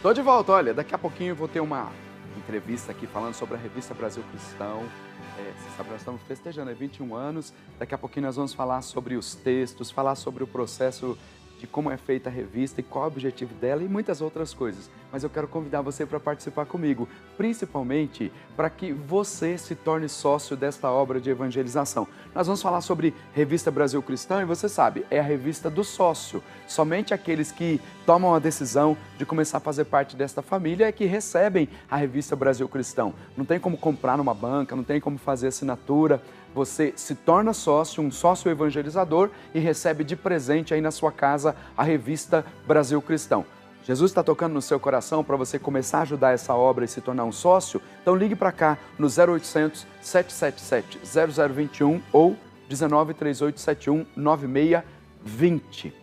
Tô de volta, olha, daqui a pouquinho eu vou ter uma entrevista aqui falando sobre a revista Brasil Cristão. Você sabe, nós estamos festejando 21 anos, daqui a pouquinho nós vamos falar sobre os textos, falar sobre o processo de como é feita a revista e qual é o objetivo dela e muitas outras coisas. Mas eu quero convidar você para participar comigo, principalmente para que você se torne sócio desta obra de evangelização. Nós vamos falar sobre Revista Brasil Cristão e você sabe, é a revista do sócio. Somente aqueles que tomam a decisão de começar a fazer parte desta família é que recebem a Revista Brasil Cristão. Não tem como comprar numa banca, não tem como fazer assinatura. Você se torna sócio, um sócio evangelizador e recebe de presente aí na sua casa a revista Brasil Cristão. Jesus está tocando no seu coração para você começar a ajudar essa obra e se tornar um sócio? Então ligue para cá no 0800 777 0021 ou 19 3871 9620.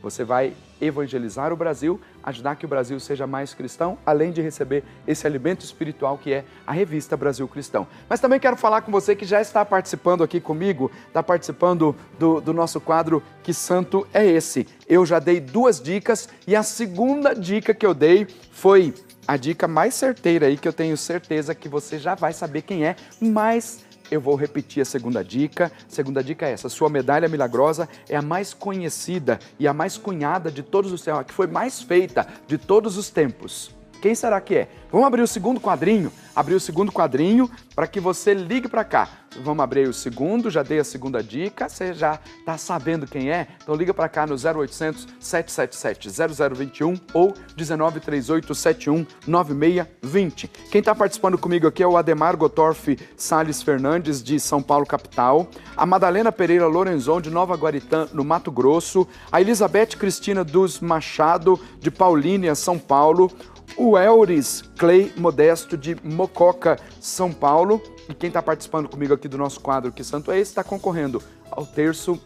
Você vai evangelizar o Brasil, ajudar que o Brasil seja mais cristão, além de receber esse alimento espiritual que é a revista Brasil Cristão. Mas também quero falar com você que já está participando aqui comigo, está participando do nosso quadro Que Santo é Esse? Eu já dei 2 dicas e a segunda dica que eu dei foi a dica mais certeira aí, que eu tenho certeza que você já vai saber quem é, mas eu vou repetir a segunda dica. A segunda dica é essa: sua medalha milagrosa é a mais conhecida e a mais cunhada de todos os tempos, a que foi mais feita de todos os tempos. Quem será que é? Vamos abrir o segundo quadrinho? Abrir o segundo quadrinho para que você ligue para cá. Vamos abrir o segundo, já dei a segunda dica, você já está sabendo quem é? Então liga para cá no 0800 777 0021 ou 19 3871 9620. Quem está participando comigo aqui é o Ademar Gotorf Salles Fernandes, de São Paulo, capital. A Madalena Pereira Lorenzon, de Nova Guaritã, no Mato Grosso. A Elizabeth Cristina dos Machado, de Paulínia, São Paulo. O Elris Clay Modesto, de Mococa, São Paulo. E quem está participando comigo aqui do nosso quadro Que Santo é Esse? Está concorrendo ao terço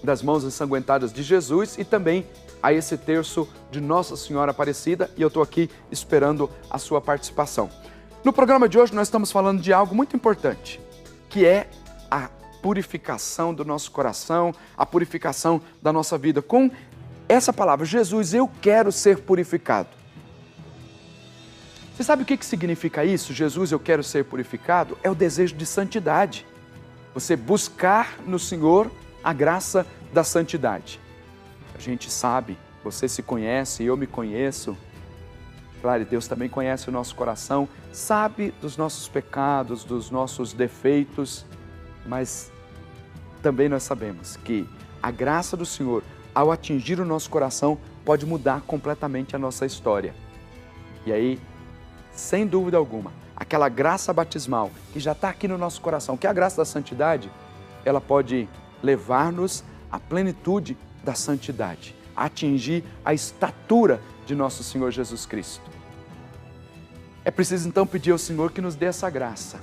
das mãos ensanguentadas de Jesus e também a esse terço de Nossa Senhora Aparecida. E eu estou aqui esperando a sua participação. No programa de hoje nós estamos falando de algo muito importante, que é a purificação do nosso coração, a purificação da nossa vida. Com essa palavra, Jesus, eu quero ser purificado. Você sabe o que significa isso? Jesus, eu quero ser purificado? É o desejo de santidade. Você buscar no Senhor a graça da santidade. A gente sabe, você se conhece, eu me conheço. Claro, Deus também conhece o nosso coração, sabe dos nossos pecados, dos nossos defeitos, mas também nós sabemos que a graça do Senhor, ao atingir o nosso coração, pode mudar completamente a nossa história. E aí, sem dúvida alguma, aquela graça batismal que já está aqui no nosso coração, que é a graça da santidade, ela pode levar-nos à plenitude da santidade, a atingir a estatura de nosso Senhor Jesus Cristo. É preciso então pedir ao Senhor que nos dê essa graça.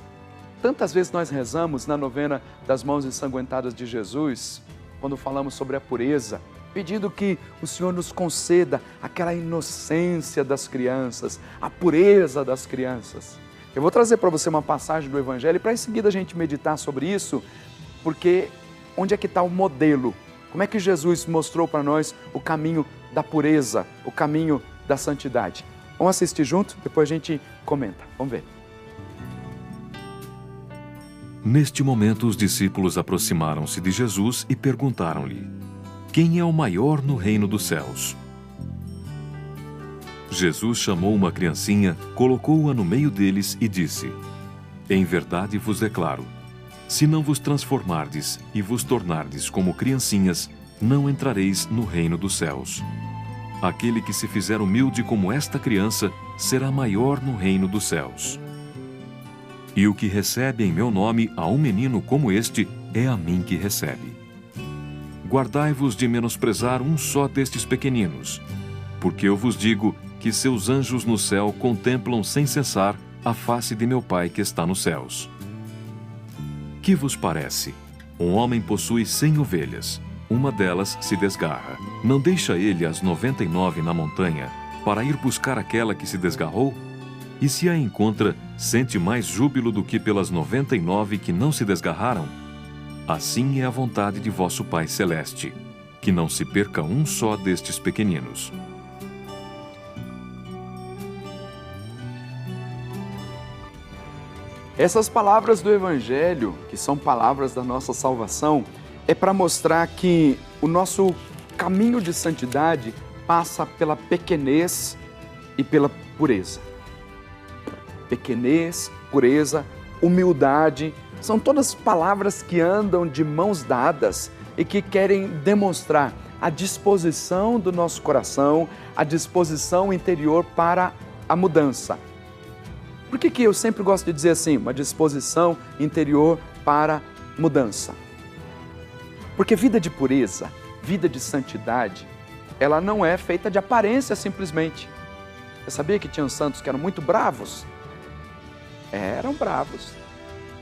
Tantas vezes nós rezamos na novena das mãos ensanguentadas de Jesus, quando falamos sobre a pureza, pedindo que o Senhor nos conceda aquela inocência das crianças, a pureza das crianças. Eu vou trazer para você uma passagem do Evangelho para em seguida a gente meditar sobre isso, porque onde é que está o modelo? Como é que Jesus mostrou para nós o caminho da pureza, o caminho da santidade? Vamos assistir junto? Depois a gente comenta. Vamos ver. Neste momento, os discípulos aproximaram-se de Jesus e perguntaram-lhe: quem é o maior no reino dos céus? Jesus chamou uma criancinha, colocou-a no meio deles e disse: em verdade vos declaro, se não vos transformardes e vos tornardes como criancinhas, não entrareis no reino dos céus. Aquele que se fizer humilde como esta criança, será maior no reino dos céus. E o que recebe em meu nome a um menino como este, é a mim que recebe. Guardai-vos de menosprezar um só destes pequeninos, porque eu vos digo que seus anjos no céu contemplam sem cessar a face de meu Pai que está nos céus. Que vos parece? Um homem possui 100 ovelhas, uma delas se desgarra. Não deixa ele as 99 na montanha para ir buscar aquela que se desgarrou? E se a encontra, sente mais júbilo do que pelas 99 que não se desgarraram? Assim é a vontade de vosso Pai Celeste, que não se perca um só destes pequeninos. Essas palavras do Evangelho, que são palavras da nossa salvação, é para mostrar que o nosso caminho de santidade passa pela pequenez e pela pureza. Pequenez, pureza, humildade, são todas palavras que andam de mãos dadas e que querem demonstrar a disposição do nosso coração, a disposição interior para a mudança. Por que eu sempre gosto de dizer assim, uma disposição interior para mudança? Porque vida de pureza, vida de santidade, ela não é feita de aparência simplesmente. Você sabia que tinham santos que eram muito bravos? Eram bravos.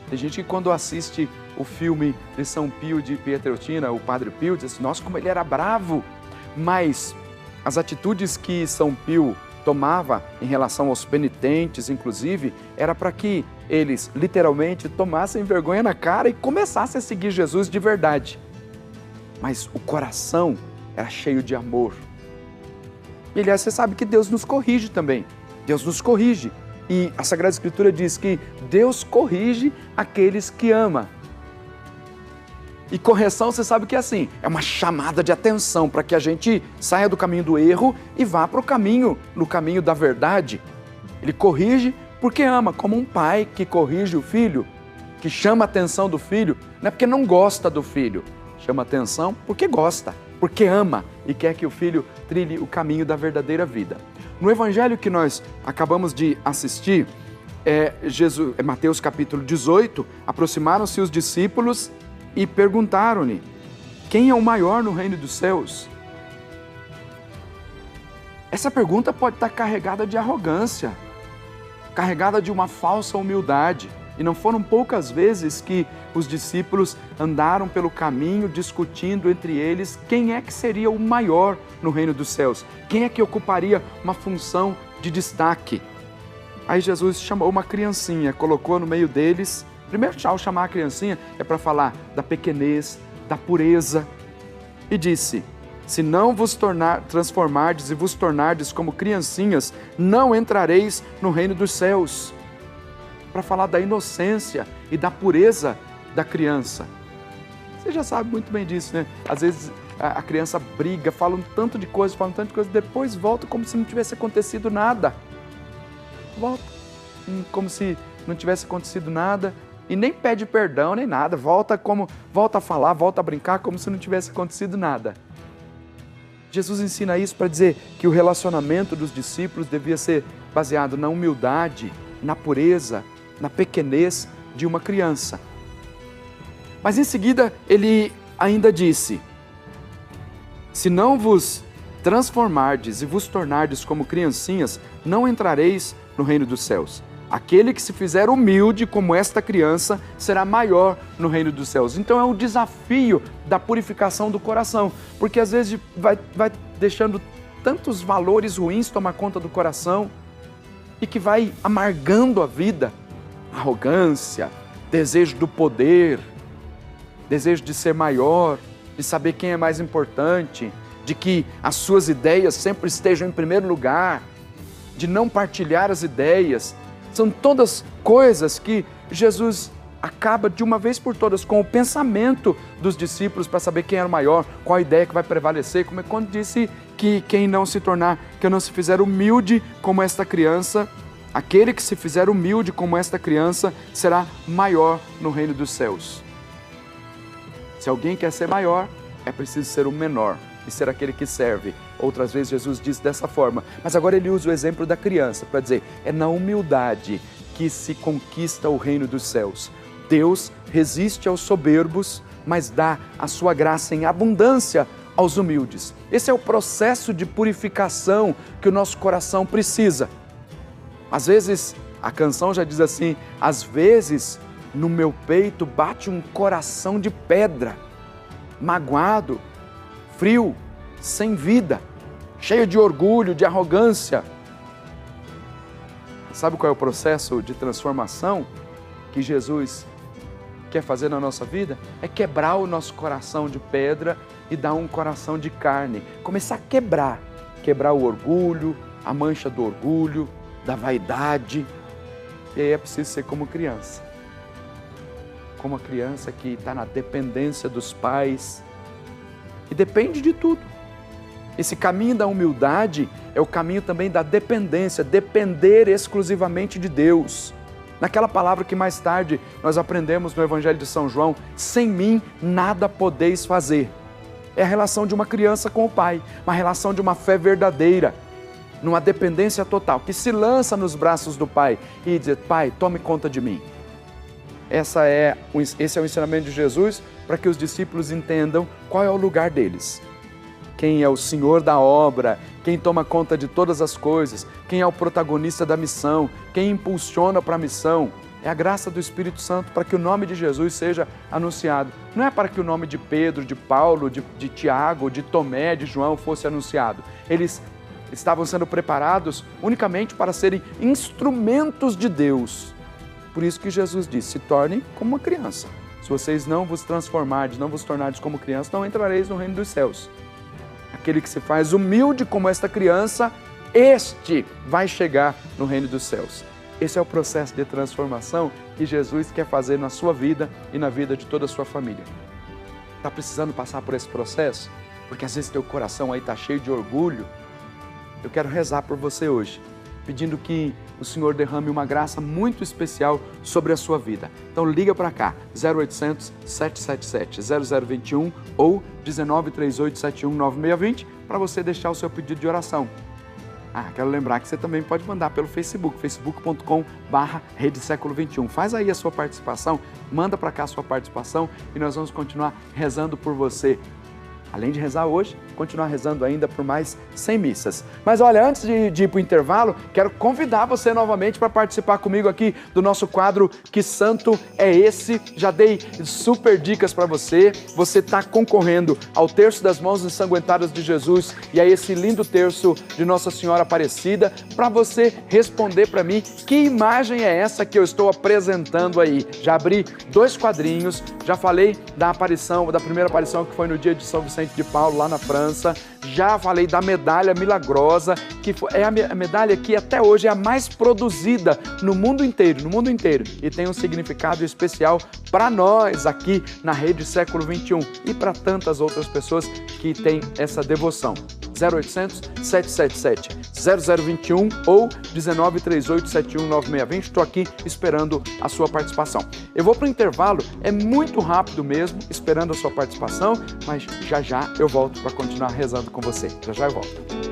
Tem gente que quando assiste o filme de São Pio de Pietrelcina, o Padre Pio, diz assim, nossa, como ele era bravo. Mas as atitudes que São Pio tomava em relação aos penitentes, inclusive, era para que eles literalmente tomassem vergonha na cara e começassem a seguir Jesus de verdade. Mas o coração era cheio de amor. E aliás, você sabe que Deus nos corrige também. Deus nos corrige. E a Sagrada Escritura diz que Deus corrige aqueles que ama. E correção, você sabe que é assim, é uma chamada de atenção para que a gente saia do caminho do erro e vá para o caminho, no caminho da verdade. Ele corrige porque ama, como um pai que corrige o filho, que chama a atenção do filho, não é porque não gosta do filho, chama atenção porque gosta, porque ama e quer que o filho trilhe o caminho da verdadeira vida. No evangelho que nós acabamos de assistir, Mateus capítulo 18, aproximaram-se os discípulos e perguntaram-lhe, quem é o maior no reino dos céus? Essa pergunta pode estar carregada de arrogância, carregada de uma falsa humildade. E não foram poucas vezes que os discípulos andaram pelo caminho discutindo entre eles quem é que seria o maior no reino dos céus, quem é que ocuparia uma função de destaque. Aí Jesus chamou uma criancinha, colocou no meio deles. Primeiro, ao chamar a criancinha, é para falar da pequenez, da pureza. E disse, se não vos transformardes e vos tornardes como criancinhas, não entrareis no reino dos céus. Para falar da inocência e da pureza da criança. Você já sabe muito bem disso, né? Às vezes a criança briga, fala um tanto de coisa, depois volta como se não tivesse acontecido nada. Volta como se não tivesse acontecido nada e nem pede perdão, nem nada. Volta a falar, volta a brincar como se não tivesse acontecido nada. Jesus ensina isso para dizer que o relacionamento dos discípulos devia ser baseado na humildade, na pureza, na pequenez de uma criança. Mas em seguida ele ainda disse, se não vos transformardes e vos tornardes como criancinhas, não entrareis no reino dos céus. Aquele que se fizer humilde como esta criança será maior no reino dos céus. Então é o desafio da purificação do coração, porque às vezes vai deixando tantos valores ruins tomar conta do coração e que vai amargando a vida. Arrogância, desejo do poder, desejo de ser maior, de saber quem é mais importante, de que as suas ideias sempre estejam em primeiro lugar, de não partilhar as ideias. São todas coisas que Jesus acaba de uma vez por todas com o pensamento dos discípulos para saber quem era o maior, qual a ideia que vai prevalecer, como é quando disse que quem não se fizer humilde como esta criança, aquele que se fizer humilde como esta criança será maior no reino dos céus. Se alguém quer ser maior, é preciso ser o menor e ser aquele que serve. Outras vezes Jesus diz dessa forma, mas agora ele usa o exemplo da criança para dizer, é na humildade que se conquista o reino dos céus. Deus resiste aos soberbos, mas dá a sua graça em abundância aos humildes. Esse é o processo de purificação que o nosso coração precisa. Às vezes, a canção já diz assim, às vezes no meu peito bate um coração de pedra, magoado, frio, sem vida, cheio de orgulho, de arrogância. Sabe qual é o processo de transformação que Jesus quer fazer na nossa vida? É quebrar o nosso coração de pedra e dar um coração de carne. Começar a quebrar o orgulho, a mancha do orgulho, da vaidade. E aí é preciso ser como criança. como a criança que está na dependência dos pais e depende de tudo. Esse caminho da humildade é o caminho também da dependência, depender exclusivamente de Deus. Naquela palavra que mais tarde nós aprendemos no Evangelho de São João, sem mim nada podeis fazer. É a relação de uma criança com o pai, uma relação de uma fé verdadeira, numa dependência total, que se lança nos braços do pai e diz: Pai, tome conta de mim. Esse é o ensinamento de Jesus para que os discípulos entendam qual é o lugar deles. Quem é o Senhor da obra, quem toma conta de todas as coisas, quem é o protagonista da missão, quem impulsiona para a missão. É a graça do Espírito Santo para que o nome de Jesus seja anunciado. Não é para que o nome de Pedro, de Paulo, de Tiago, de Tomé, de João fosse anunciado. Eles estavam sendo preparados unicamente para serem instrumentos de Deus. Por isso que Jesus disse: se tornem como uma criança. Se vocês não vos transformardes, não vos tornardes como criança, não entrareis no reino dos céus. Aquele que se faz humilde como esta criança, este vai chegar no reino dos céus. Esse é o processo de transformação que Jesus quer fazer na sua vida e na vida de toda a sua família. Está precisando passar por esse processo? Porque às vezes teu coração aí está cheio de orgulho. Eu quero rezar por você hoje, pedindo que o Senhor derrame uma graça muito especial sobre a sua vida. Então liga para cá, 0800 777 0021 ou 1938719620 para você deixar o seu pedido de oração. Quero lembrar que você também pode mandar pelo Facebook, facebook.com/Rede Século XXI. Faz aí a sua participação, manda para cá a sua participação e nós vamos continuar rezando por você. Além de rezar hoje, continuar rezando ainda por mais 100 missas. Mas olha, antes de ir para o intervalo, quero convidar você novamente para participar comigo aqui do nosso quadro Que Santo é Esse? Já dei super dicas para você. Você está concorrendo ao terço das mãos ensanguentadas de Jesus e a esse lindo terço de Nossa Senhora Aparecida, para você responder para mim que imagem é essa que eu estou apresentando aí. Já abri 2 quadrinhos, já falei da primeira aparição que foi no dia de São Vicente de Paulo, lá na França. Já falei da medalha milagrosa, que é a medalha que até hoje é a mais produzida no mundo inteiro, e tem um significado especial para nós aqui na Rede Século XXI e para tantas outras pessoas que têm essa devoção. 0800 777 0021 ou 1938719620. Estou aqui esperando a sua participação. Eu vou para o intervalo, é muito rápido mesmo, esperando a sua participação, mas já eu volto para continuar rezando com você. Já eu volto.